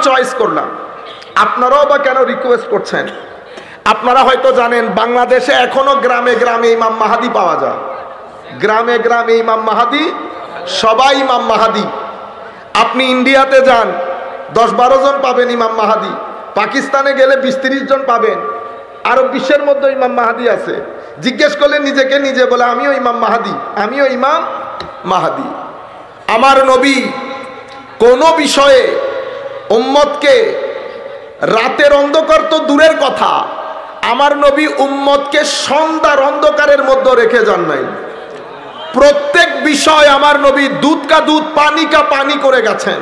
Choice করলাম। আপনারাও বা কেন রিকোয়েস্ট করছেন? আপনারা হয়তো জানেন বাংলাদেশে এখনো গ্রামে গ্রামে ইমাম মাহাদি পাওয়া যায়। গ্রামে গ্রামে ইমাম মাহাদি, সবাই ইমাম মাহাদি। আপনি ইন্ডিয়াতে যান 10-12 জন পাবেন ইমাম মাহাদি, পাকিস্তানে গেলে 20-30 জন পাবেন। আরব বিশ্বের মধ্যে ইমাম মাহাদি আছে। জিজ্ঞেস করলে নিজেকে নিজে বলে আমিও ইমাম মাহাদি, আমিও ইমাম মাহাদি। আমার নবী কোন বিষয়ে উম্মতকে, রাতের অন্ধকার তো দূরের কথা, আমার নবী উম্মতকে সন্ধ্যার অন্ধকারের মধ্যে রেখে যান নাই। প্রত্যেক বিষয় আমার নবী দুধ কা দুধ পানি কা পানি করে গেছেন।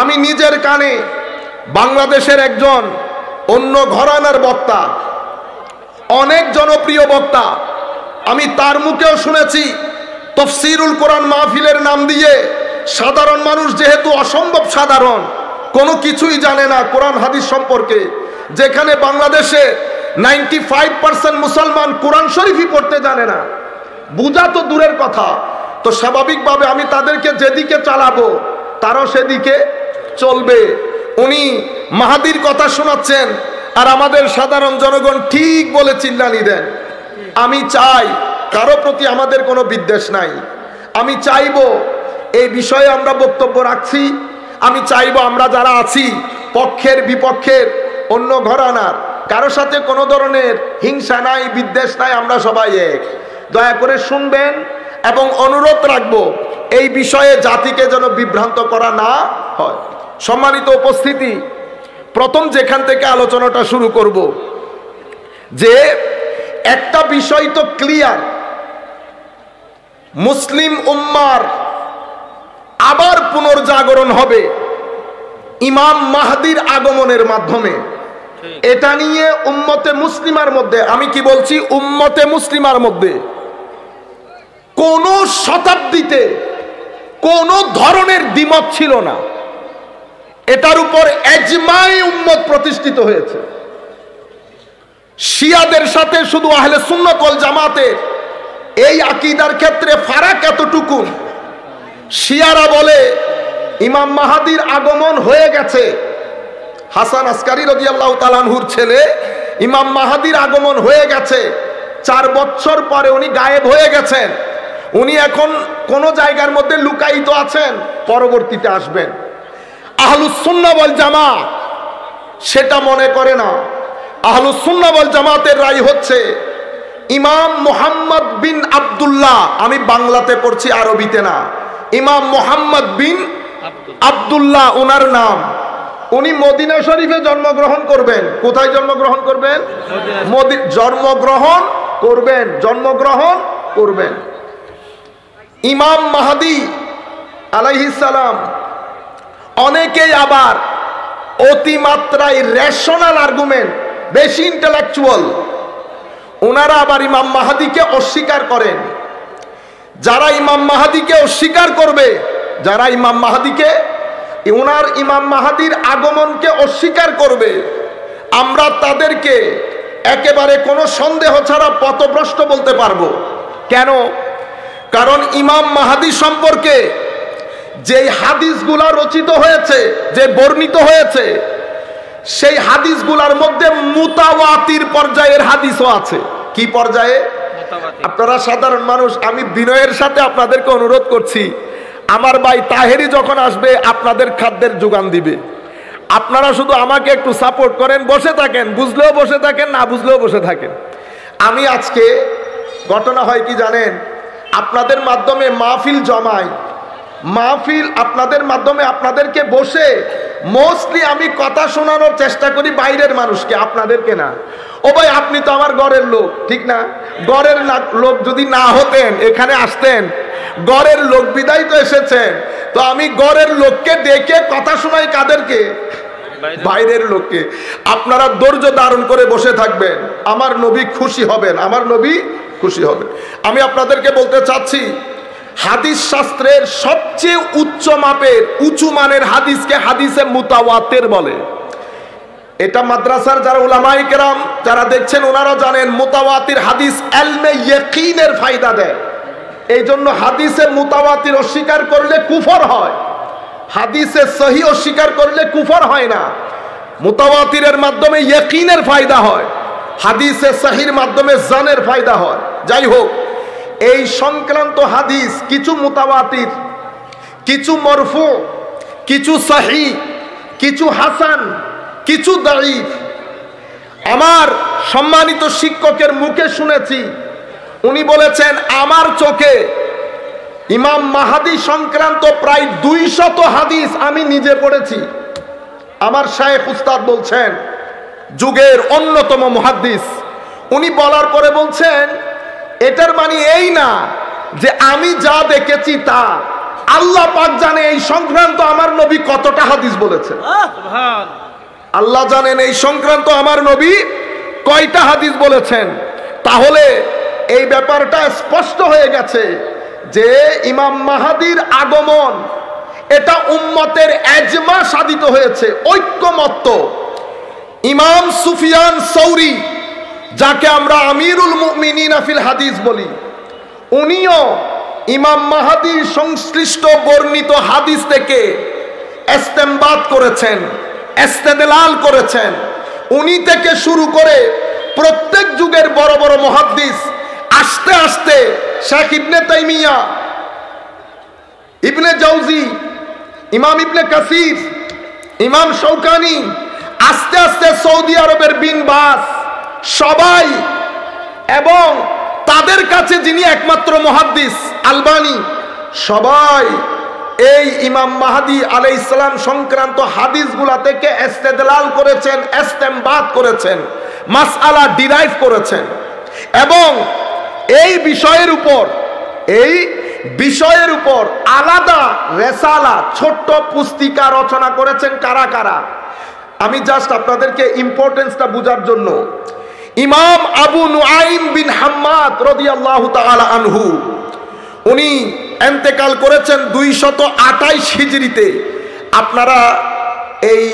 আমি নিজের কানে বাংলাদেশের একজন অন্য ঘরানার বক্তা, অনেক জনপ্রিয় বক্তা, আমি তার মুখেও শুনেছি তফসিরুল কোরআন মাহফিলের নাম দিয়ে সাধারণ মানুষ যেহেতু অসম্ভব সাধারণ, কোনো কিছুই জানে না কোরআন হাদিস সম্পর্কে, যেখানে বাংলাদেশে 95% মুসলমান কোরআন শরীফই পড়তে জানে না, বুঝা তো দূরের কথা। তো স্বাভাবিকভাবে আমি তাদেরকে যেদিকে চালাবো তারাও সেদিকে চলবে। উনি মাহাদির কথা শোনাচ্ছেন আর আমাদের সাধারণ জনগণ ঠিক বলে চিল্লানি দেন। আমি চাই, কারো প্রতি আমাদের কোনো বিদ্বেষ নাই, আমি চাইবো এই বিষয়ে আমরা বক্তব্য রাখছি। আমি চাইবো আমরা যারা আছি পক্ষের বিপক্ষের অন্য ঘরানার কারো সাথে কোনো ধরনের হিংসা নাই, বিদ্বেষ নাই, আমরা সবাই এক। দয়া করে শুনবেন এবং অনুরোধ রাখবো এই বিষয়ে জাতিকে যেন বিভ্রান্ত করা না হয়। সম্মানিত উপস্থিতি, প্রথম যেখান থেকে আলোচনাটা শুরু করব, যে একটা বিষয় তো ক্লিয়ার, মুসলিম উম্মার আবার পুনর্জাগরণ হবে ইমাম মাহদির আগমনের মাধ্যমে। এটা নিয়ে উম্মতে মুসলিমার মধ্যে, আমি কি বলছি, উম্মতে মুসলিমার মধ্যে কোন শতাব্দীতে কোন ধরনের দ্বিমত ছিল না। এটার উপর এজমায়ে উম্মত প্রতিষ্ঠিত হয়েছে। শিয়াদের সাথে শুধু আহলে সুন্নাত ওয়াল জামাতের এই আকীদার ক্ষেত্রে ফারাক এতটুকু, শিয়ারা বলে ইমাম মাহাদির আগমন হয়ে গেছে, হাসান আসকারী রাদিয়াল্লাহু তাআলা আনহুর ছেলে, ইমাম মাহাদির আগমন হয়ে গেছে, 4 বছর পরে উনি গায়েব হয়ে গেছেন, উনি এখন কোন জায়গার মধ্যে লুকায়িত আছেন, পরবর্তীতে আসবেন। আহলুস সুন্নাহ ওয়াল জামাত সেটা মনে করে না। আহলুস সুন্নাহ ওয়াল জামাতের রায় হচ্ছে ইমাম মুহাম্মদ বিন আব্দুল্লাহ, আমি বাংলাতে পড়ছি আরবিতে না, ইমাম মুহাম্মদ বিন আব্দুল্লাহ ওনার নাম, উনি মদিনা শরীফে জন্মগ্রহণ করবেন। কোথায় জন্মগ্রহণ করবেন? জন্মগ্রহণ করবেন। ইমাম মাহদি আলাইহিস সালাম, অনেকেই আবার অতিমাত্রায় রেশনাল আর্গুমেন্ট, বেশি ইন্টেলেকচুয়াল, ওনারা আবার ইমাম মাহদিকে অস্বীকার করেন। যারা ইমাম মাহদিকে অস্বীকার করবে, যারা ইমাম মাহদিকে, ওনার ইমাম মাহদির আগমনকে অস্বীকার করবে, আমরা তাদেরকে একেবারে কোনো সন্দেহ ছাড়া পথভ্রষ্ট বলতে পারবো। কেন? কারণ ইমাম মাহদি সম্পর্কে যে হাদিসগুলা রচিত হয়েছে, যে বর্ণিত হয়েছে, সেই হাদিসগুলার মধ্যে মুতাওয়াতির পর্যায়ের হাদিসও আছে। কি পর্যায়ে? আপনারা সাধারণ মানুষ, আমি বিনয়ের সাথে আপনাদেরকে অনুরোধ করছি, আমার ভাই তাহেরি যখন আসবে আপনাদের খাদ্যের যোগান দিবে, আপনারা শুধু আমাকে একটু সাপোর্ট করেন, বসে থাকেন, বুঝলেও বসে থাকেন, না বুঝলেও বসে থাকেন। আমি আজকে ঘটনা হয় কি জানেন, আপনাদের মাধ্যমে মাহফিল জমাই, মাহফিল আপনাদের মাধ্যমে আপনাদেরকে বসে মোস্টলি আমি কথা শোনানোর চেষ্টা করি বাইরের মানুষকে, আপনাদেরকে না। ও ভাই আপনি তো আমার ঘরের লোক, ঠিক না? ঘরের লোক যদি না হতেন, এখানে আসতেন, ঘরের লোক বিদায় তো এসেছেন, তো আমি ঘরের লোককে ডেকে কথা শোনাই কাদেরকে? বাইরের লোককে। আপনারা ধৈর্য ধারণ করে বসে থাকবেন, আমার নবী খুশি হবেন, আমার নবী খুশি হবেন। আমি আপনাদেরকে বলতে চাচ্ছি, হাদিস শাস্ত্রের সবচেয়ে উচ্চ মাপের, উঁচু মানের হাদিসকে হাদিসে মুতাওয়াতির বলে। এটা মাদ্রাসার যারা উলামায়ে কেরাম যারা দেখছেন ওনারা জানেন, মুতাওয়াতির হাদিস ইলমে ইয়াকিনের ফায়দা দেয়। এই জন্য হাদিসে মুতাওয়াতির অস্বীকার করলে কুফর হয়। হাদিসে সহি অস্বীকার করলে কুফর হয় না, মুতাওয়াতিরের মাধ্যমে ইয়াকিনের ফায়দা হয়, হাদিসে সহির মাধ্যমে জানের ফায়দা হয়। যাই হোক, এই সংক্রান্ত হাদিস কিছু মুতাওয়াতির, কিছু মরফু, কিছু সহি, কিছু হাসান, কিছু দাঈফ। আমার সম্মানিত শিক্ষকের মুখে শুনেছি, উনি বলেছেন আমার চোখে ইমাম মাহাদি সংক্রান্ত প্রায় 200 হাদিস আমি নিজে পড়েছি। আমার শায়েখ উস্তাদ বলছেন, যুগের অন্যতম মুহাদ্দিস, উনি বলার পরে বলছেন এটার মানে এই না যে আমি যা দেখেছি তা, আল্লাহ পাক জানে এই সংক্রান্ত আমার নবী কতটা হাদিস বলেছেন। আল্লাহ জানেন এই সংক্রান্ত আমার নবী কয়টা হাদিস বলেছেন। তাহলে এই ব্যাপারটা স্পষ্ট হয়ে গেছে যে ইমাম মাহাদির আগমন এটা উম্মতের এজমা সাধিত হয়েছে, ঐক্যমত্য। ইমাম সুফিয়ান সৌরি, যাকে আমরা আমিরুল মুমিনিন ফিল হাদিস বলি, উনিও ইমাম মাহাদির সংশ্লিষ্ট বর্ণিত হাদিস থেকে ইস্তেমবাত করেছেন, ইস্তেদলাল করেছেন। উনি থেকে শুরু করে প্রত্যেক যুগের বড় বড় মুহাদ্দিস, আস্তে আস্তে শেখ ইবনে তাইমিয়া, ইবনে জাওজি, ইমাম ইবনে কাসির, ইমাম শৌকানি, আস্তে আস্তে সৌদি আরবের বিন বাস, সবাই, এবং তাদের কাছে যিনি একমাত্র মুহাদ্দিস আলবানী, সবাই এই ইমাম মাহাদি আলাইহিস সালাম সংক্রান্ত হাদিসগুলা থেকে ইস্তেদলাল করেছেন, ইস্তেমবাত করেছেন, মাসআলা ডিরাইভ করেছেন। এবং এই বিষয়ের উপর আলাদা রেসালা, ছোট্ট পুস্তিকা রচনা করেছেন কারা কারা। আমি জাস্ট আপনাদেরকে ইম্পর্টেন্সটা বোঝার জন্য, ইমাম আবু নুআইম বিন হাম্মাদ রাদিয়াল্লাহু তাআলা আনহু, উনি ইন্তেকাল করেছেন 228 হিজরিতে। আপনারা এই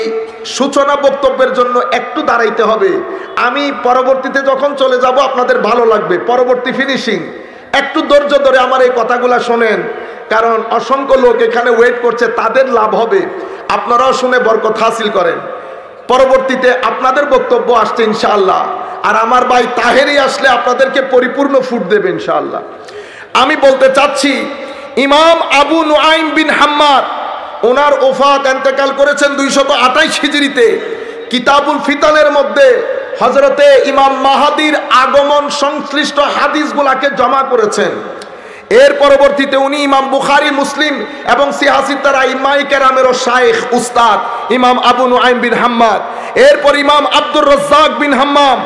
সূচনা বক্তব্যের জন্য একটু দাঁড়াইতে হবে, আমি পরবর্তীতে যখন চলে যাব আপনাদের ভালো লাগবে। পরবর্তী ফিনিশিং একটু ধৈর্য ধরে আমার এই কথাগুলো শোনেন, কারণ অসংখ্য লোক এখানে ওয়েট করছে, তাদের লাভ হবে, আপনারাও শুনে বরকত হাসিল করেন। পরবর্তীতে আপনাদের বক্তব্য আসছে ইনশাআল্লাহ, আর আমার ভাই তাহেরি আসলে আপনাদেরকে পরিপূর্ণ ফুট দেবে ইনশাআল্লাহ। আমি বলতে চাচ্ছি, ইমাম আবু নুআইম বিন হাম্মাদ, ওনার ওফাত, ইন্তেকাল করেছেন 228 হিজরিতে। কিতাবুল ফিতানের মধ্যে হযরতে ইমাম মাহাদির আগমন সংশ্লিষ্ট হাদিসগুলাকে জমা করেছেন। এর পরবর্তীতে উনি ইমাম বুখারী, মুসলিম এবং সিয়াসিত্তার আইম্মায়ে কেরামেরও শায়েখ উস্তাদ ইমাম আবু নুআইম বিন হাম্মাদ। এরপর ইমাম আব্দুর রাজ্জাক বিন হাম্মাম,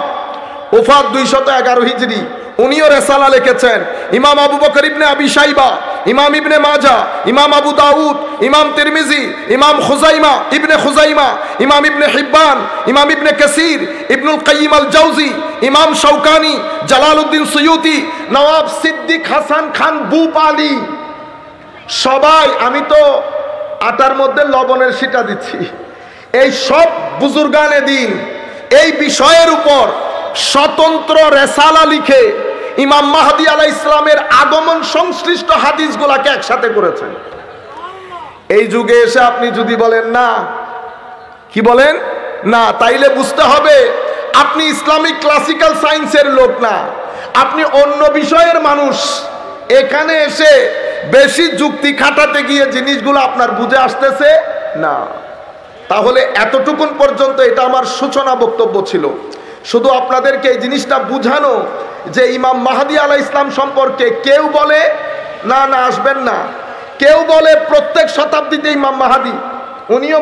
ওফাত 211 হিজরি, উনিও রেসালা লিখেছেন। ইমাম আবু বকর ইবনে আবি শাইবা, ইমাম ইবনে মাজাহ, ইমাম আবু দাউদ, ইমাম তিরমিজি, ইমাম ইবনে খুজাইমা, ইমাম ইবনে হিব্বান, ইমাম ইবনে কাসির, ইবনুল কাইয়িম আল জাওজি, ইমাম শৌকানি, জালালউদ্দিন সুয়ুতি, নওয়াব সিদ্দিক হাসান খান বুপালি, সবাই, আমি তো আটার মধ্যে লবণের শিটা দিচ্ছি, এই সব বুজুর্গানে দিন এই বিষয়ের উপর স্বতন্ত্র রেসালা লিখে ইমাম মাহদি আলাইহিস সালামের আগমন সংশ্লিষ্ট হাদিসগুলোকে একসাথে করেছেন। এই যুগে এসে আপনি যদি বলেন না, কি বলেন না, তাইলে বুঝতে হবে আপনি ইসলামিক ক্লাসিক্যাল সায়েন্সের লোক না, আপনি অন্য বিষয়ের মানুষ। এখানে এসে বেশি যুক্তি খাটাতে গিয়ে জিনিসগুলো আপনার বুঝে আসতেছে না। তাহলে এতটুকুন পর্যন্ত এটা আমার সূচনা বক্তব্য ছিল, শুধু আপনাদেরকে এই জিনিসটা বুঝানো যে ইমাম মাহদি আলাইহিস সালাম সম্পর্কে কেউ বলে না না আসবেন না, কেউ বলে প্রত্যেক শতাব্দীতে ইমাম মাহাদি, উনিও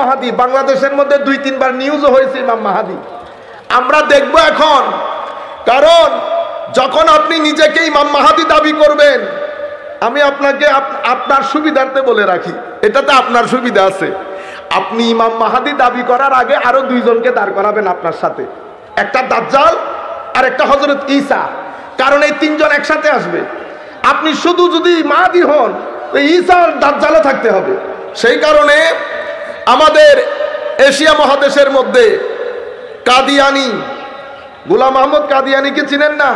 মাহাদি। বাংলাদেশের মধ্যে 2-3 বার নিউজও হয়েছে ইমাম মাহাদি। আমরা দেখব এখন, কারণ যখন আপনি নিজেকে ইমাম মাহাদি দাবি করবেন, আমি আপনাকে আপনার সুবিধার্থে বলে রাখি, এটাতে আপনার সুবিধা আছে, আপনি ইমাম মাহাদি দাবি করার আগে আরো 2 জনকে দাঁড় করাবেন আপনার সাথে, একটা দাজ্জাল আর একটা হযরত ঈসা, কারণ এই 3 জন একসাথে আসবে। আপনি শুধু যদি মাহাদি হন, ঈসা আর দাজ্জালও থাকতে হবে। সেই কারণে আমাদের এশিয়া মহাদেশের মধ্যে কাদিয়ানি, গোলাম আহমদ কাদিয়ানিকে চিনেন না?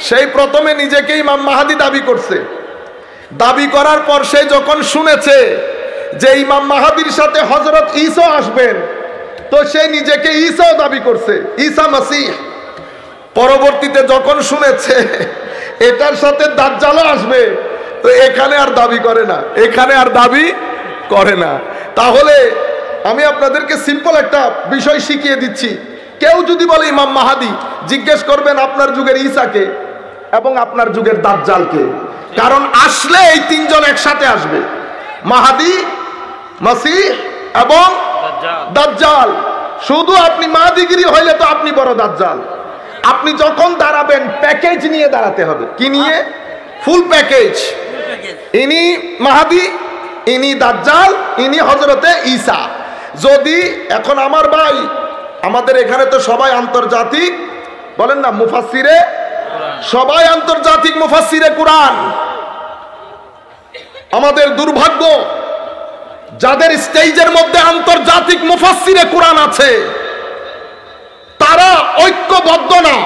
সেই প্রথমে নিজেকে ইমাম মাহাদি দাবি করছে। দাবি করার পর সে যখন শুনেছে যে ইমাম মাহাদির সাথে হযরত ঈসা আসবেন, তো সে নিজেকে ঈসাও দাবি করছে, ঈসা মাসিহ। পরবর্তীতে যখন শুনেছে এটার সাথে দাজ্জালও আসবে, তো এখানে আর দাবি করে না, এখানে আর দাবি করে না। তাহলে আমি আপনাদেরকে সিম্পল একটা বিষয় শিখিয়ে দিচ্ছি। কেউ যদি বলে ইমাম মাহাদি, জিজ্ঞেস করবেন আপনার যুগের ঈসাকে এবং আপনার যুগের দাজ্জালকে, কারণ আসলে এই তিনজন একসাথে আসবে, মাহাদি, মাসিহ এবং দাজ্জাল। শুধু আপনি মাহাদিগিরি হইলে তো আপনি বড় দাজ্জাল। আপনি যখন দাঁড়াবেন প্যাকেজ নিয়ে দাঁড়াতে হবে। কি নিয়ে? Full package. ইনি মাহাদি, ইনি দাজ্জাল, ইনি হযরতে ঈসা। যদি এখন আমার ভাই, আমাদের এখানে তো সবাই আন্তর্জাতিক, বলেন না মুফাসসিরে, সবাই আন্তর্জাতিক মুফাসসিরে কুরআন। আমাদের দুর্ভাগ্য, যাদের স্টেজের মধ্যে আন্তর্জাতিক মুফাসসিরে কুরআন আছে, তারা ঐক্যবদ্ধ না,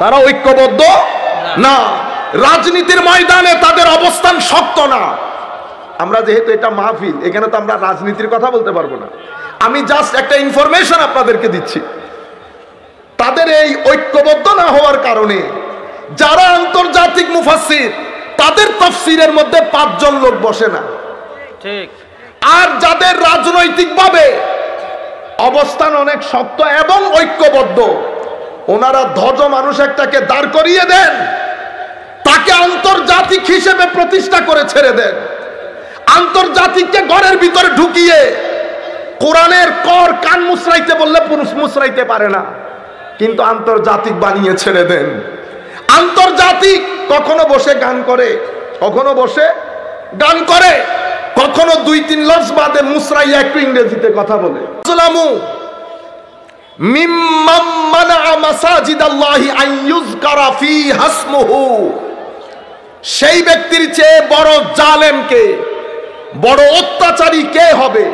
তারা ঐক্যবদ্ধ না। রাজনীতির ময়দানে তাদের অবস্থান শক্ত না। আমরা যেহেতু এটা মাহফিল, এখানে তো আমরা রাজনীতির কথা বলতে পারবো না। আমি জাস্ট একটা ইনফরমেশন আপনাদেরকে দিচ্ছি। তাদের এই ঐক্যবদ্ধ না হওয়ার কারণে যারা আন্তর্জাতিক মুফাসসির, তাদের তাফসীরের মধ্যে 5 জন লোক বসে না। ঠিক। আর যাদের রাজনৈতিকভাবে অবস্থান অনেক শক্ত এবং ঐক্যবদ্ধ, ওনারা ধ্বজ মানুষ একটাকে দাঁড় করিয়ে দেন, তাকে আন্তর্জাতিক হিসেবে প্রতিষ্ঠা করে ছেড়ে দেন। আন্তর্জাতিককে ঘরের ভিতরে ঢুকিয়ে কোরআনের কর কান মুসরাইতে বললে পুরুষ মুসরাইতে পারে না, কিন্তু আন্তর্জাতিক বানিয়ে ছেড়ে দেন। আন্তর্জাতিক কখনো বসে গান করে, কখনো বসে গান করে, কখনো 2-3 লফজ বাদে মুসরাইয়া একটু ইংরেজিতে কথা বলে। আসসালামু মিম্মান মানা মাসাজিদাল্লাহি আন ইউযকারা ফীহা ইসমুহু। সেই ব্যক্তির চেয়ে বড় জালেমকে, বড় অত্যাচারী কে হবে?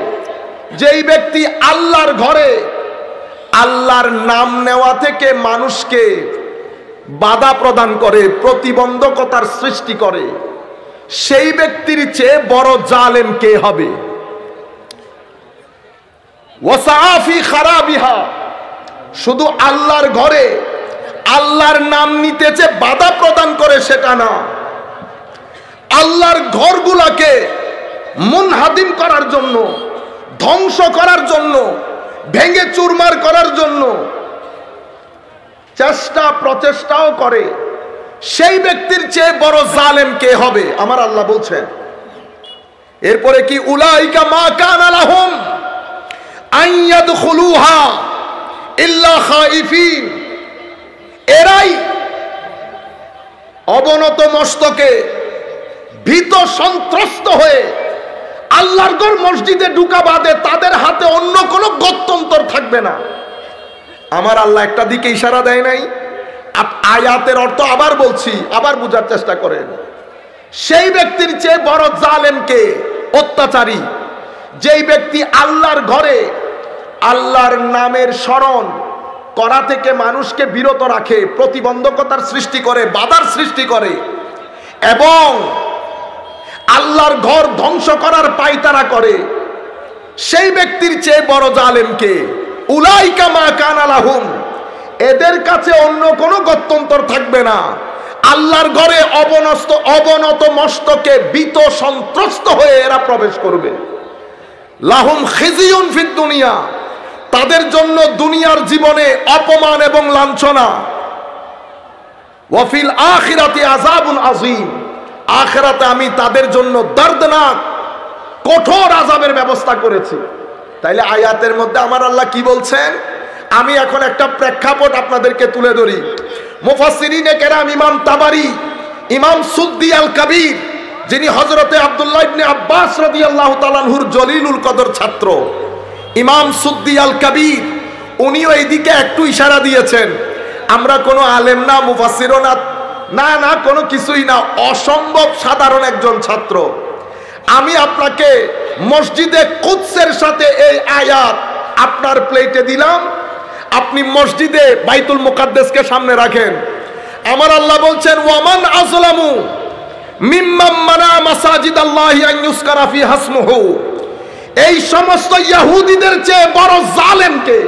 যেই ব্যক্তি আল্লাহর ঘরে আল্লাহর নাম নেওয়া থেকে মানুষকে বাধা প্রদান করে, প্রতিবন্ধকতার সৃষ্টি করে, সেই ব্যক্তির চেয়ে বড় জালেম কে হবে? ওয়াসাফি খারাবিহা। শুধু আল্লাহর ঘরে আল্লাহর নাম নিতে যে বাধা প্রদান করে সেটা না, আল্লাহর ঘরগুলাকে মুনহাদিম করার জন্য, ধ্বংস করার জন্য, ভেঙে চুরমার করার জন্য চেষ্টা প্রচেষ্টাও করে, সেই ব্যক্তির চেয়ে বড় জালেম কে হবে? আমার আল্লাহ বলছেন। এরপরে কি উলাইকা মা কানা লাহুম আন ইয়াদখুলুহা ইল্লা খাইফিন। এরাই অবনত মস্তকে, ভীত সন্ত্রস্ত হয়ে আল্লাহর ঘর মসজিদে ঢুকা বাদে তাদের হাতে অন্য কোনো গত্যন্তর থাকবে না। আমার আল্লাহ একটা দিকে ইশারা দেয় নাই? আয়াতের অর্থ আবার বলছি, আবার বোঝার চেষ্টা করেন। সেই ব্যক্তির চেয়ে বড় জালেমকে, অত্যাচারী, যেই ব্যক্তি আল্লাহর ঘরে আল্লাহর নামের স্মরণ করা থেকে মানুষকে বিরত রাখে, প্রতিবন্ধকতার সৃষ্টি করে, বাধার সৃষ্টি করে এবং আল্লাহর ঘর ধ্বংস করার পায়তারা করে, সেই ব্যক্তির চেয়ে বড় জালেমকে। উলাইকা মা কানা লাহুম। এদের কাছে অন্য কোনো গত্যন্তর থাকবে না। আল্লাহর ঘরে অবনত মস্তকে ভীত সন্ত্রস্ত হয়ে এরা প্রবেশ করবে। লাহুম খিজিয়ুন ফিদ দুনিয়া। তাদের জন্য দুনিয়ার জীবনে অপমান এবং লাঞ্ছনা। ওয়া ফিল আখিরাতি আযাবুন আযীম। আখিরাতে আমি তাদের জন্য দর্দনাক কঠোর আযাবের ব্যবস্থা করেছি। তাইলে আয়াতের মধ্যে আমার আল্লাহ কি বলছেন? আমি এখন একটা প্রেক্ষাপট আপনাদেরকে তুলে ধরি। মুফাসসিরিনে কেরাম, ইমাম তাবারি, ইমাম সুদ্দি আল কবির, যিনি হযরতে আব্দুল্লাহ ইবনে আব্বাস রাদিয়াল্লাহু তাআলা আনহুর জলিলুল কদর ছাত্র, ইমাম সুদ্দি আল কবির, উনিও এইদিকে একটু ইশারা দিয়েছেন। আমরা কোনো আলেম না, মুফাসসিরও না, না না কোনো কিছুই না, অসম্ভব সাধারণ একজন ছাত্র। আমি আপনাকে মসজিদে কুদসের সাথে এই আয়াত আপনার প্লেটে দিলাম, আপনি মসজিদে বাইতুল মুকাদ্দাসকে সামনে রাখেন। আমার আল্লাহ বলছেন, ওয়ামান আযলামু মিম্মান মানা মাসাজিদাল্লাহি আন ইউযকারা ফীহা ইসমুহু। এই সমস্ত ইহুদিদের চেয়ে বড় জালেমকে,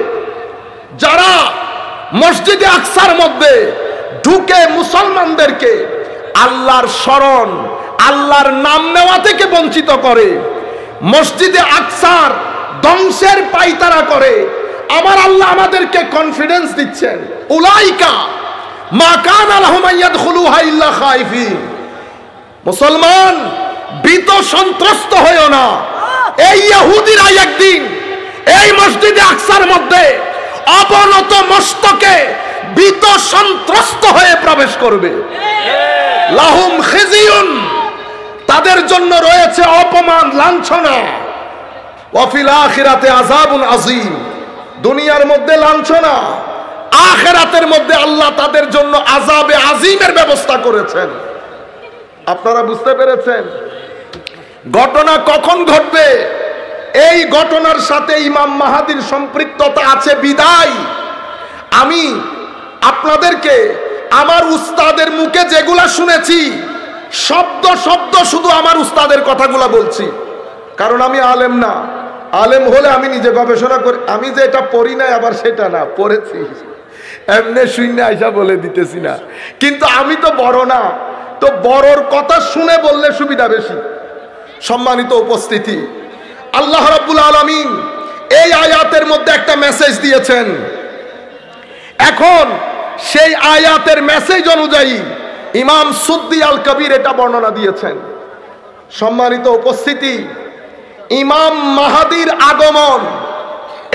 যারা মসজিদে আকসার মধ্যে ঢুকে মুসলমানদেরকে আল্লাহর স্মরণ, আল্লাহর নাম নেওয়া থেকে বঞ্চিত করে, মসজিদে আকসার ধ্বংসের পায়তারা করে, আমার আল্লাহ আমাদেরকে কনফিডেন্স দিচ্ছেন, উলাইকা মা কানা লাহুম ইয়াদখুলুহা ইল্লা খাইফিন। মুসলমান, ভীত সন্ত্রস্ত হয়ো না। এই ইহুদিরা একদিন এই মসজিদে আকসার মধ্যে অবনত মস্তকে ভীত সন্ত্রস্ত হয়ে প্রবেশ করবে। লাহুম খিজিয়ুন, তাদের জন্য রয়েছে অপমান, লাঞ্ছনা। ওয়া ফিল আখিরাতে আযাবুন আযীম, দুনিয়ার মধ্যে লাঞ্ছনা, আখিরাতের মধ্যে আল্লাহ তাদের জন্য আযাবে আযীমের ব্যবস্থা করেছেন। আপনারা বুঝতে পেরেছেন? ঘটনা কখন ঘটবে? এই ঘটনার সাথে ইমাম মাহাদির সম্পৃক্ততা আছে বিদায় আমি আপনাদেরকে আমার উস্তাদের মুখে যেগুলা শুনেছি শব্দ শব্দ শুধু আমার উস্তাদের কথাগুলা বলছি, কারণ আমি আলেম না। আলেম হলে আমি নিজে গবেষণা করি, আমি যে এটা পড়ি নাই আবার সেটা না, পড়েছি, এমনি শূন্য আইসা বলে দিতেছি না। কিন্তু আমি তো বড় না, তো বড়র কথা শুনে বললে সুবিধা বেশি। সম্মানিত উপস্থিতি, আল্লাহ রাব্বুল আলামিন এই আয়াতের মধ্যে একটা মেসেজ দিয়েছেন। এখন সেই আয়াতের মেসেজ অনুযায়ী ইমাম সুদ্দি আল কবির এটা বর্ণনা দিয়েছেন। সম্মানিত উপস্থিতি, ইমাম মাহাদির আগমন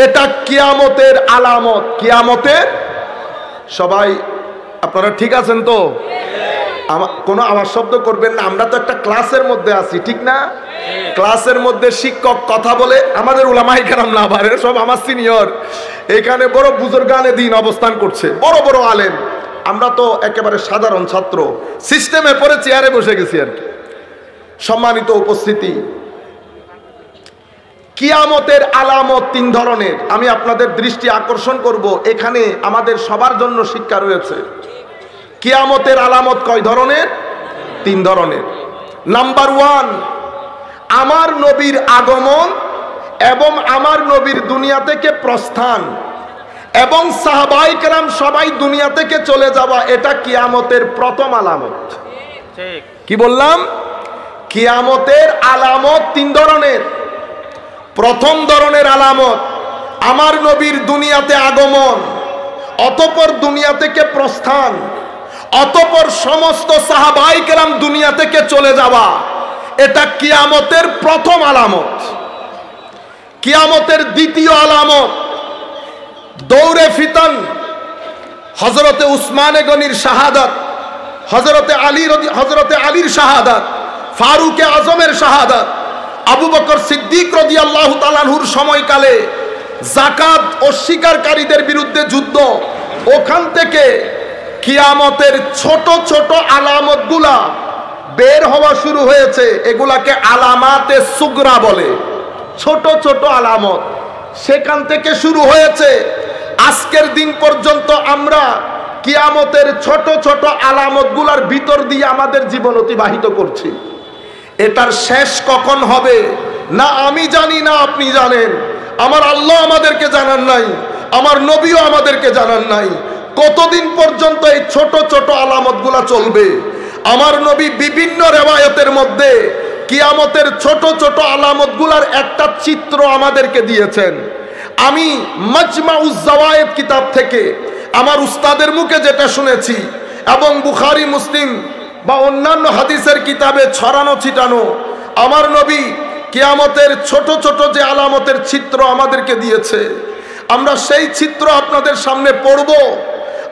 এটা কিয়ামতের আলামত। কিয়ামতের, সবাই আপনারা ঠিক আছেন তো? কোনো আওয়াজ শব্দ করবেন না, আমরা তো একটা ক্লাসের মধ্যে আছি, ঠিক না? ক্লাসের মধ্যে শিক্ষক কথা বলে, আমাদের উলামায়ে কেরাম না, বারে সব আমার সিনিয়র, এখানে বড় বুজুর্গানে দিন অবস্থান করছে, বড় বড় আলেম, আমরা তো একেবারে সাধারণ ছাত্র, সিস্টেমে পড়ে চেয়ারে বসে গেছি আর কি। সম্মানিত উপস্থিতি, কিয়ামতের আলামত তিন ধরনের। আমি আপনাদের দৃষ্টি আকর্ষণ করব, এখানে আমাদের সবার জন্য শিক্ষা রয়েছে। কিয়ামতের আলামত কয় ধরনের? তিন ধরনের। নাম্বার ওয়ান, আমার নবীর আগমন এবং আমার নবীর দুনিয়া থেকে প্রস্থান এবং সাহাবায়ে কেরাম সবাই দুনিয়া থেকে চলে যাওয়া, এটা কিয়ামতের প্রথম আলামত। কি বললাম? কিয়ামতের আলামত তিন ধরনের। প্রথম ধরনের আলামত আমার নবীর দুনিয়াতে আগমন, অতঃপর দুনিয়া থেকে প্রস্থান, অতঃপর সমস্ত সাহাবায়ে কেরাম দুনিয়া থেকে চলে যাওয়া, এটা কিয়ামতের প্রথম আলামত। কিয়ামতের দ্বিতীয় আলামত দৌড়ে ফিতান, হযরতে উসমানে গনির শাহাদাত, হযরতে আলীর শাহাদাত, ফারুকে আজমের শাহাদাত, আবু বকর সিদ্দিক রাদিয়াল্লাহু তাআলা আনহুর সময়কালে যাকাত অস্বীকারীদের বিরুদ্ধে যুদ্ধ, ওখান থেকে কিয়ামতের ছোট ছোট আলামতগুলা বের হওয়া শুরু হয়েছে। এগুলাকে আলামাতে সুগরা বলে, ছোট ছোট আলামত। সেখান থেকে শুরু হয়েছে আজকের দিন পর্যন্ত আমরা কিয়ামতের ছোট ছোট আলামতগুলার ভিতর দিয়ে আমাদের জীবন অতিবাহিত করছি। এটার শেষ কখন হবে না আমি জানি, না আপনি জানেন, আমার আল্লাহ আমাদেরকে জানান নাই, আমার নবীও আমাদেরকে জানান নাই। কতদিন পর্যন্ত এই ছোট ছোট আলামতগুলা চলবে? আমার নবী বিভিন্ন রিওয়ায়াতের মধ্যে কিয়ামতের ছোট ছোট আলামতগুলার একটা চিত্র আমাদেরকে দিয়েছেন। আমি মাজমাউজ জাওয়ায়েদ কিতাব থেকে আমার উস্তাদের মুখে যেটা শুনেছি এবং বুখারী মুসলিম বা অন্যান্য হাদিসের কিতাবে ছড়ানো ছিটানো, আমার নবী কিয়ামতের ছোট ছোট যে আলামতের চিত্র আমাদেরকে দিয়েছে, আমরা সেই চিত্র আপনাদের সামনে পড়ব,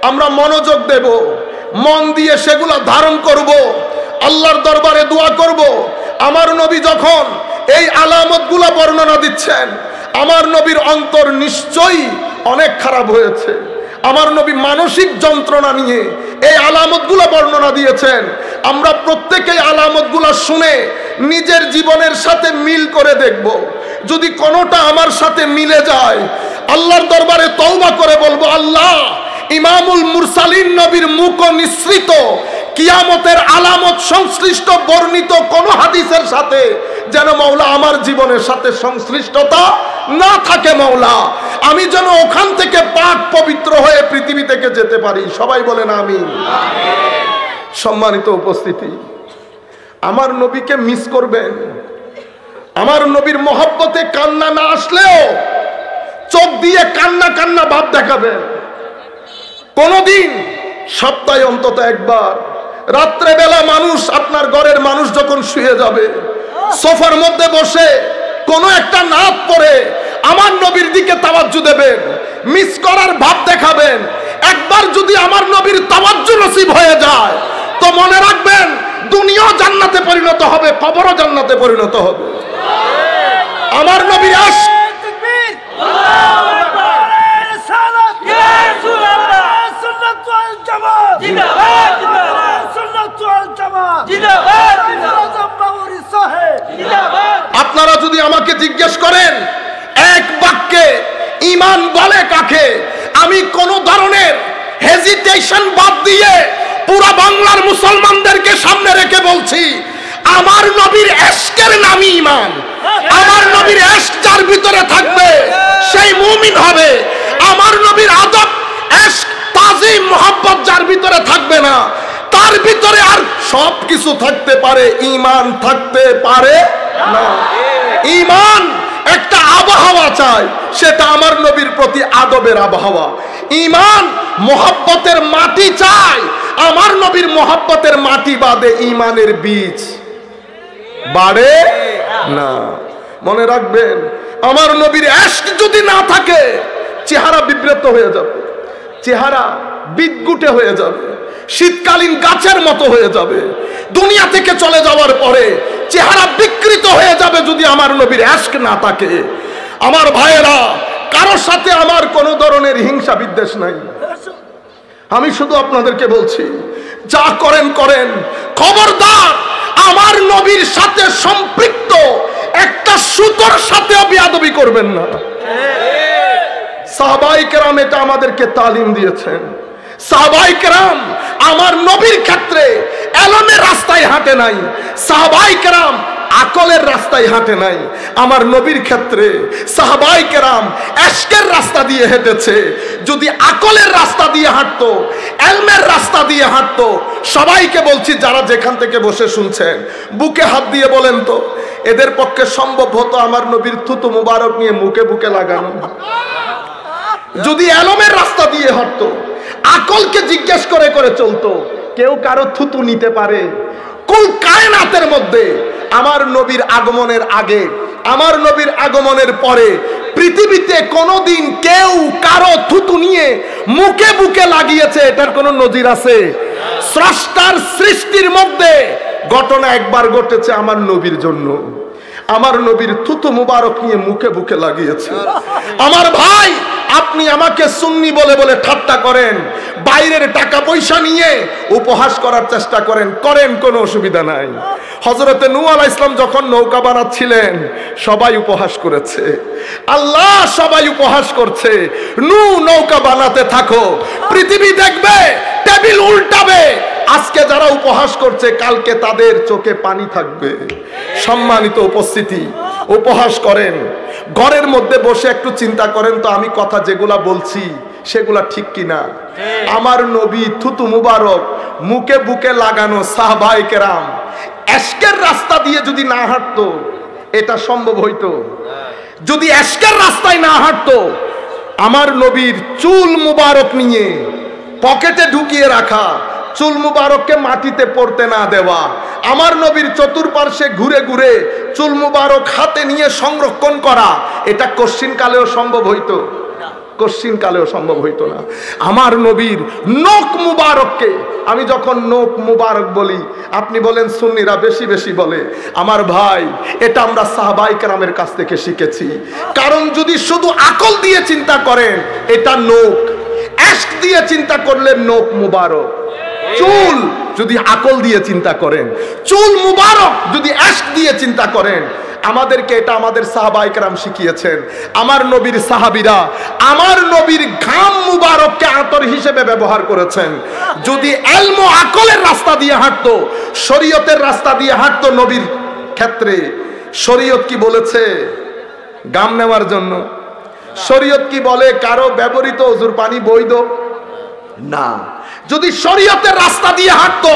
আমরা মনোযোগ দেব, মন দিয়ে সেগুলা ধারণ করব, আল্লাহর দরবারে দোয়া করব। আমার নবী যখন এই আলামতগুলা বর্ণনা দিচ্ছেন, আমার নবীর অন্তর নিশ্চয়ই অনেক খারাপ হয়েছে। আমার নবী মানসিক যন্ত্রণা নিয়ে এই আলামতগুলো বর্ণনা দিয়েছেন। আমরা প্রত্যেকেই আলামতগুলো শুনে নিজের জীবনের সাথে মিল করে দেখব। যদি কোনোটা আমার সাথে মিলে যায়, আল্লাহর দরবারে তওবা করে বলবো, আল্লাহ, ইমামুল মুরসালিন নবীর মুখ নিঃসৃত কিয়ামতের আলামত সংশ্লিষ্ট বর্ণিত কোন হাদিসের সাথে যেন মাওলা আমার জীবনের সাথে সংশ্লিষ্টতা না থাকে। মাওলা আমি যেন ওখান থেকে পাক পবিত্র হয়ে পৃথিবী থেকে যেতে পারি। সবাই বলেন আমিন। সম্মানিত উপস্থিতি, আমার নবীকে মিস করবেন। আমার নবীর মহব্বতে কান্না না আসলেও চোখ দিয়ে কান্না কান্না ভাব দেখাবেন। কোনদিন সপ্তাহে অন্তত একবার রাত্রে বেলা মানুষ, আপনার ঘরের মানুষ যখন শুয়ে যাবে, সোফার মধ্যে বসে কোন একটা নাত পড়ে আমার নবীর দিকে তাওয়াজ্জু দেবেন, মিস করার ভাব দেখাবেন। একবার যদি আমার নবীর তাওয়াজ্জু নসিব হয়ে যায় তো মনে রাখবেন দুনিয়াও জান্নাতে পরিণত হবে, কবরও জান্নাতে পরিণত হবে। আমার নবীর আশক আপনারা যদি আমাকে জিজ্ঞেস করেন এক বাক্যে ঈমান বলে কাকে, আমি কোন ধরনের হেজিটেশন বাদ দিয়ে পুরা বাংলার মুসলমানদেরকে সামনে রেখে বলছি, আমার নবীর ইশকের নামই ঈমান। আমার নবীর ইশক যার ভিতরে থাকবে সেই মুমিন হবে। আমার নবীর আদব, ইশক, তাজিম, মুহাব্বত যার ভিতরে থাকবে না, তার ভিতরে আর সব কিছু থাকতে পারে, ঈমান থাকতে পারে না। ঈমান একটা আবহাওয়া চাই, সেটা আমার নবীর প্রতি আদবের আবহাওয়া। ঈমান মুহাব্বতের মাটি চাই, আমার নবীর মুহাব্বতের মাটি বাদে ঈমানের বীজ বাড়ে না। মনে রাখবেন, আমার নবীর ইশক যদি না থাকে চেহারা বিব্রত হয়ে যাবে, চেহারা বিদগুটে হয়ে যাবে, শীতকালীন গাছের মতো হয়ে যাবে। দুনিয়া থেকে চলে যাওয়ার পরে চেহারা বিকৃত হয়ে যাবে যদি আমার নবীর ইশক না থাকে। আমার ভাইয়েরা, কারোর সাথে আমার কোনো ধরনের হিংসা বিদ্বেষ নাই। আমি শুধু আপনাদেরকে বলছি, যা করেন করেন, খবরদার আমার নবীর সাথে সম্পৃক্ত একটা সুতোর সাথেও বেয়াদবি করবেন না। সাহাবায়ে কেরাম এটা আমাদেরকে তালিম দিয়েছেন। সাহাবায়ে কেরাম আমার নবীর ক্ষেত্রে এলমের রাস্তায় হাঁটে নাই, সাহাবায়ে কেরাম আকলের রাস্তায় হাঁটে নাই। আমার নবীর ক্ষেত্রে সাহাবায়ে কেরাম ইশকের রাস্তা দিয়ে হেঁটেছে। যদি আকলের রাস্তা দিয়ে হাঁটতো, ইলমের রাস্তা দিয়ে হাঁটতো, সবাইকে বলছি যারা যেখান থেকে বসে শুনছেন, বুকে হাত দিয়ে বলেন তো এদের পক্ষে সম্ভব হতো আমার নবীর থুতু মুবারক নিয়ে মুখে বুকে লাগানো? যদি ইলমের রাস্তা দিয়ে হাঁটতো, আকলকে জিজ্ঞেস করে করে চলতো, কেউ কারো থুতু নিতে পারে? কুল কায়নাতের মধ্যে আমার নবীর আগমনের আগে, আমার নবীর আগমনের পরে পৃথিবীতে কোনোদিন কেউ কারো থুতু নিয়ে মুখে বুকে লাগিয়েছে এটার কোনো নজির আছে? স্রষ্টার সৃষ্টির মধ্যে ঘটনা একবার ঘটেছে আমার নবীর জন্য, আমার নবীর থুতু মুবারক নিয়ে মুখে বুকে লাগিয়েছে। আমার ভাই, আপনি আমাকে সুন্নি বলে বলে ঠাট্টা করেন, বাইরের টাকা পয়সা নিয়ে উপহাস করার চেষ্টা করেন, করেন, কোনো অসুবিধা নাই। হযরতে নূহ আলাইহিস সালাম যখন নৌকা বানাচ্ছিলেন সবাই উপহাস করেছে, আল্লাহ সবাই উপহাস করছে। নূহ নৌকা বানাতে থাকো, পৃথিবী দেখবে, টেবিল উল্টাবে। আজকে যারা উপহাস করছে কালকে তাদের চোখে পানি থাকবে। সম্মানিত উপস্থিতি, উপহাস করেন, ঘরের মধ্যে বসে একটু চিন্তা করেন তো আমি কথা যেগুলা বলছি সেগুলা ঠিক কিনা। আমার নবী থুতু মুবারক মুখে বুকে লাগানো সাহাবায়ে কেরাম ইশকের রাস্তা দিয়ে যদি না হাঁটতো এটা সম্ভব হইতো? যদি ইশকের রাস্তায় না হাঁটতো, আমার নবীর চুল মুবারক নিয়ে পকেটে ঢুকিয়ে রাখা, চুল মুবারককে মাটিতে পড়তে না দেওয়া, আমার নবীর চতুর্পার্শ্বে ঘুরে ঘুরে চুল মুবারক হাতে নিয়ে সংরক্ষণ করা, এটা কশ্চিন কালেও সম্ভব হইতো? কশ্চিন কালেও সম্ভব হইতো না। আমার নবীর নখ মুবারককে, আমি যখন নখ মুবারক বলি আপনি বলেন সুন্নিরা বেশি বেশি বলে, আমার ভাই এটা আমরা সাহাবায়ে কেরামের কাছ থেকে শিখেছি। কারণ যদি শুধু আকল দিয়ে চিন্তা করেন এটা নখ, ইশক দিয়ে চিন্তা করলে নখ মুবারক। চুল যদি আকল দিয়ে চিন্তা করেন, চুল মুবারক যদি ইশক দিয়ে চিন্তা করেন, আমাদেরকে এটা আমাদের সাহাবায়ে কেরাম শিখিয়েছেন। আমার নবীর সাহাবীরা আমার নবীর ঘাম মুবারককে আতর হিসেবে ব্যবহার করেছেন। যদি ইলম ও আকলের রাস্তা দিয়ে হাঁটতো, শরীয়তের রাস্তা দিয়ে হাঁটতো নবীর ক্ষেত্রে, শরীয়ত কি বলেছে গাম নেওয়ার জন্য? শরীয়ত কি বলে কারো ব্যবহৃত ওযুর পানি বৈধ? না। যদি শরীয়তের রাস্তা দিয়ে হাঁটতো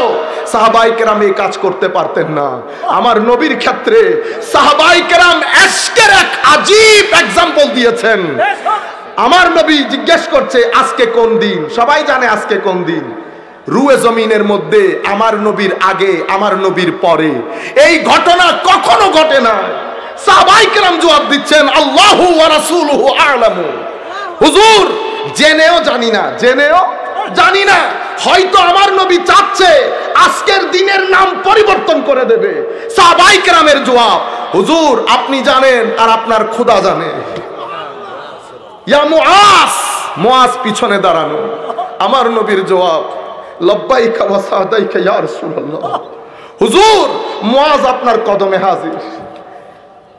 সাহাবায়ে কেরাম এই কাজ করতে পারতেন না। আমার নবীর ক্ষেত্রে সাহাবায়ে কেরাম এশকের এক আজীব এক্সাম্পল দিয়েছেন। আমার নবী জিজ্ঞেস করছে আজকে কোন দিন? সবাই জানে আজকে কোন দিন। রুয়ে জমিনের মধ্যে আমার নবীর আগে আমার নবীর পরে এই ঘটনা কখনো ঘটে না। সাহাবায়ে কেরাম জবাব দিচ্ছেন আল্লাহু ওয়া রাসূলুহু আ'লামু। হুজুর জেনেও জানি না, জেনেও জানি না। হয়তো আমার নবী চাচ্ছে আজকের দিনের নাম পরিবর্তন করে দেবে। সাহাবায়ে কেরামের জবাব, হুজুর আপনি জানেন আর আপনার খোদা জানে। ইয়া মুআজ, মুআজ পিছনে দাঁড়ানো। আমার নবীর জবাব লব্বাইকা ওয়া সাদাইকা ইয়া রাসূলুল্লাহ। হুজুর মুআজ আপনার কদমে হাজির।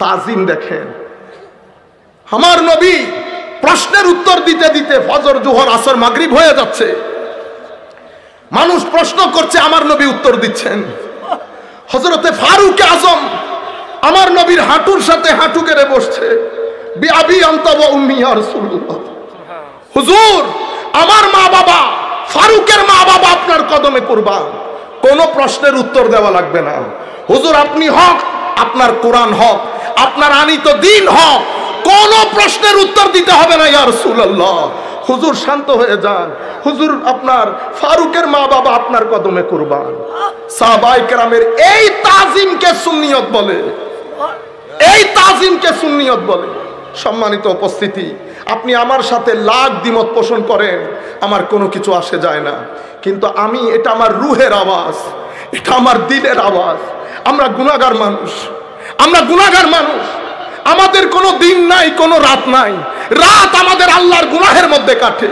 তাজিম দেখেন। আমার নবী প্রশ্নের উত্তর দিতে দিতে ফজর জোহর আসর মাগরিব হয়ে যাচ্ছে। মানুষ প্রশ্ন করছে, আমার নবী উত্তর দিচ্ছেন। হযরতে ফারুক আজম আমার নবীর হাঁটুর সাথে হাঁটু কেড়ে বসছে। বিআবি আনতা ওয়া উম্মি ইয়া রাসূলুল্লাহ। হুজুর আমার মা বাবা, ফারুকের মা বাবা আপনার কদমে কুরবান। কোন প্রশ্নের উত্তর দেওয়া লাগবে না। হুজুর আপনি হক, আপনার কোরআন হক, আপনার আনিত দ্বীন হক, কোন প্রশ্নের উত্তর দিতে হবে না ইয়া রাসূলুল্লাহ। হুজুর শান্ত হয়ে যান। হুজুর আপনার ফারুকের মা বাবা আপনার কদমে কুরবান। সাহাবায়ে কেরামের এই তাজিমকে সুন্নিয়ত বলে, এই তাজিমকে সুন্নিয়ত বলে। সম্মানিত উপস্থিতি, আপনি আমার সাথে লাখ দ্বিমত পোষণ করেন, আমার কোনো কিছু আসে যায় না। কিন্তু আমি, এটা আমার রুহের আওয়াজ, এটা আমার দিলের আওয়াজ। আমরা গুনাহগার মানুষ, আমরা গুনাহগার মানুষ। আমাদের কোনো দিন নাই, কোনো রাত নাই। রাত আমাদের আল্লাহর গুনাহের মধ্যে কাটে,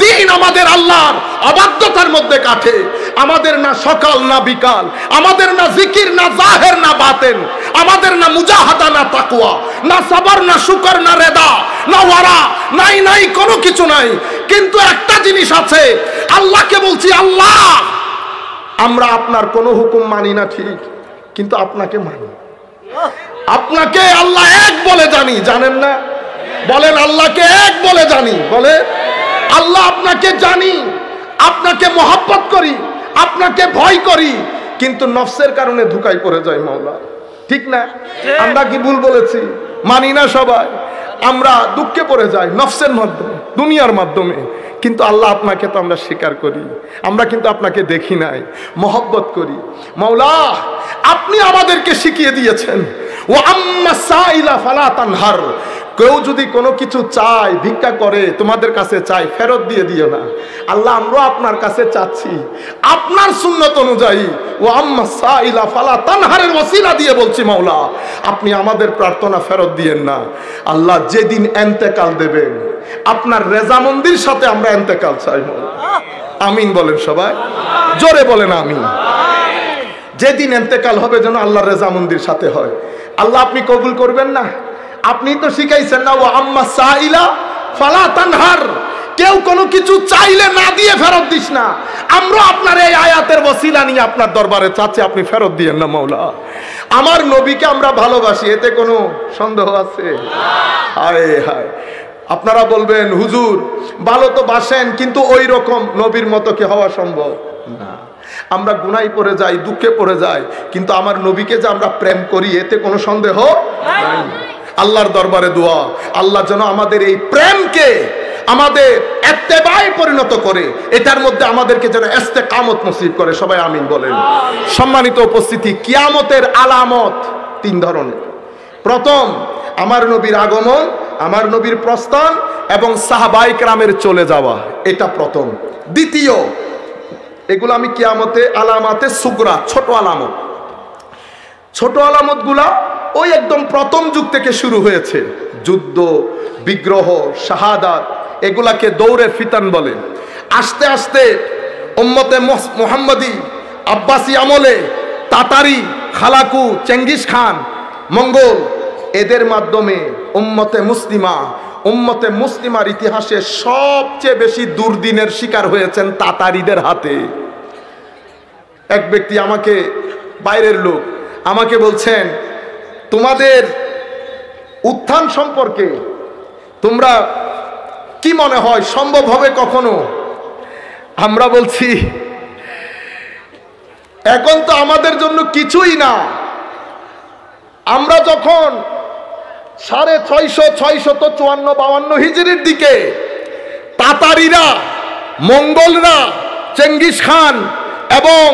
দিন আমাদের আল্লাহর অবাধ্যতার মধ্যে কাটে। আমাদের না সকাল না বিকাল, আমাদের না জিকির না জাহের না বাতেন, আমাদের না মুজাহাদা না তাকওয়া, না সবর না শুকর না রেদা না ওয়ারা, নাই নাই কোনো কিছু নাই। কিন্তু একটা জিনিস আছে, আল্লাহকে বলছি আল্লাহ আমরা আপনার কোনো হুকুম মানি না ঠিক, কিন্তু আপনাকে মানি। আপনাকে আল্লাহ এক বলে জানি, জানেন না? বলেন আল্লাহকে এক বলে জানি। বলে আল্লাহ আপনাকে জানি, আপনাকে মহব্বত করি, আপনাকে ভয় করি, কিন্তু নফসের কারণে ধোঁকায় পড়ে যায় মাওলা। ঠিক না? আমরা কি ভুল বলেছি? মানি না সবাই, আমরা দুঃখে পড়ে যাই নফসের মাধ্যমে, দুনিয়ার মাধ্যমে। কিন্তু আল্লাহ আপনাকে তো আমরা স্বীকার করি, আমরা কিন্তু আপনাকে দেখি নাই, মহব্বত করি। মাওলা আপনি আমাদেরকে শিখিয়ে দিয়েছেন ওয়া আম্মা সাইলা ফালা তানহার। কেউ যদি কোনো কিছু চায়, ভিক্ষা করে, তোমাদের কাছে চাই, ফেরত দিয়ে দিও না। আল্লাহ আমরা আপনার কাছে চাচ্ছি আপনার সুন্নত অনুযায়ী ওয়া আম্মা সাইলা ফালা তানহারের ওসিলা দিয়ে বলছি মাওলা আপনি আমাদের প্রার্থনা ফেরত দিয়েন না। আল্লাহ যেদিন ইন্তেকাল দেবেন আপনার রেজামন্দির সাথে আমরা ইন্তেকাল চাই মাওলা। আমিন বলেন সবাই, জোরে বলেন আমিন। যেদিন ইন্তেকাল হবে যেন আল্লাহর রেজামন্দির সাথে হয়। আল্লাহ আপনি কবুল করবেন না? আপনি তো শিখাইছেন না ওয়া আম্মা সাইলা ফালা তানহার, কেউ কোনো কিছু চাইলে না দিয়ে ফেরত দিস না। আমরা আপনার এই আয়াতের ওসিলা নিয়ে আপনার দরবারে চাচ্ছি, আপনি ফেরত দিয়েন না মাওলা। আমার নবীকে আমরা ভালোবাসি, এতে কোনো সন্দেহ আছে? হায় হায়। আপনারা বলবেন হুজুর ভালো তো বাসেন, কিন্তু ওই রকম নবীর মতো কি হওয়া সম্ভব না? আমরা গুনায় পড়ে যাই, দুঃখে পড়ে যাই, কিন্তু আমার নবীকে যে আমরা প্রেম করি এতে কোনো সন্দেহ নাই। আল্লাহর দরবারে দোয়া, আল্লাহ যেন আমাদের এই প্রেমকে আমাদের ইত্তেবায়ে পরিণত করে, এটার মধ্যে আমাদেরকে যেন ইস্তেকামত নসিব করে। সবাই আমিন বলেন। সম্মানিত উপস্থিতি, কিয়ামতের আলামত তিন ধরনের। প্রথম আমার নবীর আগমন, আমার নবীর প্রস্থান এবং সাহাবায়ে কেরামের চলে যাওয়া, এটা প্রথম। দ্বিতীয়, এগুলো আমি কিয়ামতে আলামাতে সুগরা, ছোট আলামত। ছোট আলামত গুলা ওই একদম প্রথম যুগ থেকে শুরু হয়েছে। যুদ্ধ, বিগ্রহ, শাহাদাত, এগুলাকে দৌড়ে ফিতান বলে। আস্তে আস্তে উম্মতে মুহাম্মদী আব্বাসী আমলে তাতারি, খালাকু, চেঙ্গিস খান, মঙ্গল, এদের মাধ্যমে উম্মতে মুসলিমার ইতিহাসে সবচেয়ে বেশি দুর্দিনের শিকার হয়েছেন তাতারিদের হাতে। এক ব্যক্তি আমাকে, বাইরের লোক আমাকে বলছেন তোমাদের উত্থান সম্পর্কে তোমরা কি মনে হয় সম্ভব হবে কখনো? আমরা বলছি এখন তো আমাদের জন্য কিছুই না। আমরা যখন 654 হিজরির দিকে তাতারিরা, মঙ্গলরা, চেঙ্গিস খান এবং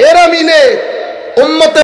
এরা মিলে উম্মতে